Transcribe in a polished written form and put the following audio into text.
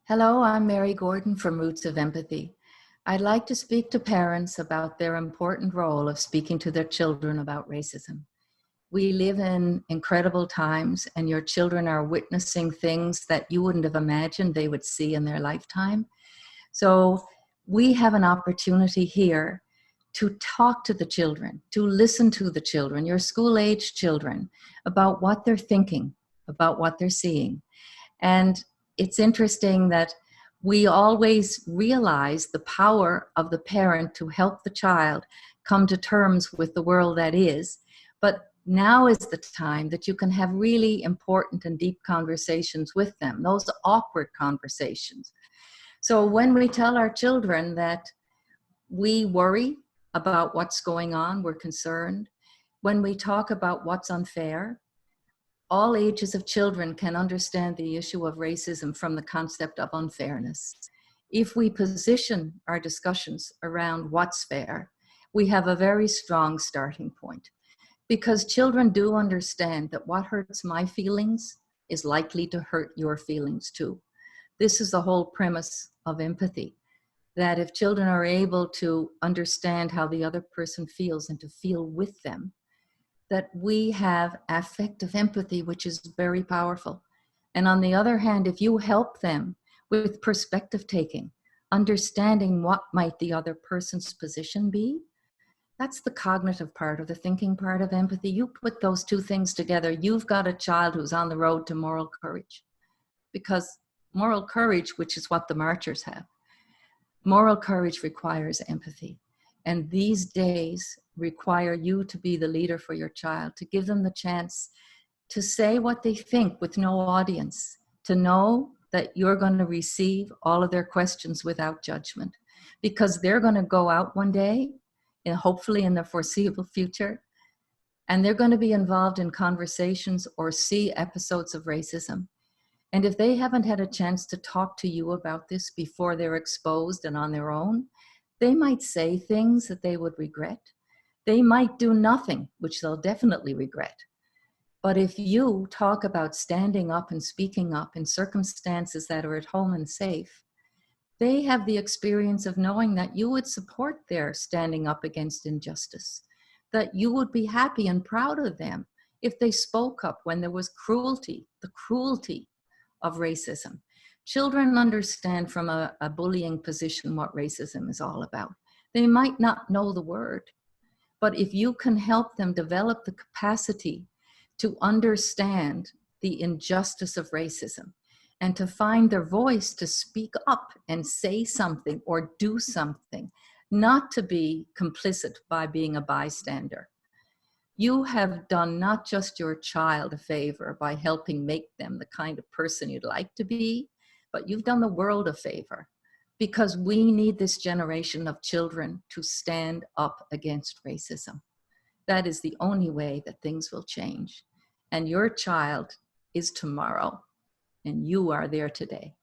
Hello, I'm Mary Gordon from Roots of Empathy. I'd like to speak to parents about their important role of speaking to their children about racism. We live in incredible times, and your children are witnessing things that you wouldn't have imagined they would see in their lifetime. So we have an opportunity here to talk to the children, to listen to the children, your school-age children, about what they're thinking, about what they're seeing. And it's interesting that we always realize the power of the parent to help the child come to terms with the world that is. But now is the time that you can have really important and deep conversations with them, those awkward conversations. So when we tell our children that we worry about what's going on, we're concerned, when we talk about what's unfair, all ages of children can understand the issue of racism from the concept of unfairness. If we position our discussions around what's fair, we have a very strong starting point, because children do understand that what hurts my feelings is likely to hurt your feelings too. This is the whole premise of empathy, that if children are able to understand how the other person feels and to feel with them, that we have affective empathy, which is very powerful. And on the other hand, if you help them with perspective taking, understanding what might the other person's position be, that's the cognitive part of the thinking part of empathy. You put those two things together, you've got a child who's on the road to moral courage. Because moral courage, which is what the marchers have, moral courage requires empathy. And these days require you to be the leader for your child, to give them the chance to say what they think with no audience, to know that you're going to receive all of their questions without judgment, because they're going to go out one day, and hopefully in the foreseeable future, and they're going to be involved in conversations or see episodes of racism. And if they haven't had a chance to talk to you about this before they're exposed and on their own, they might say things that they would regret. They might do nothing, which they'll definitely regret. But if you talk about standing up and speaking up in circumstances that are at home and safe, they have the experience of knowing that you would support their standing up against injustice, that you would be happy and proud of them if they spoke up when there was cruelty, the cruelty of racism. Children understand from a bullying position what racism is all about. They might not know the word, but if you can help them develop the capacity to understand the injustice of racism and to find their voice to speak up and say something or do something, not to be complicit by being a bystander, you have done not just your child a favor by helping make them the kind of person you'd like to be, but you've done the world a favor, because we need this generation of children to stand up against racism. That is the only way that things will change. And your child is tomorrow, and you are there today.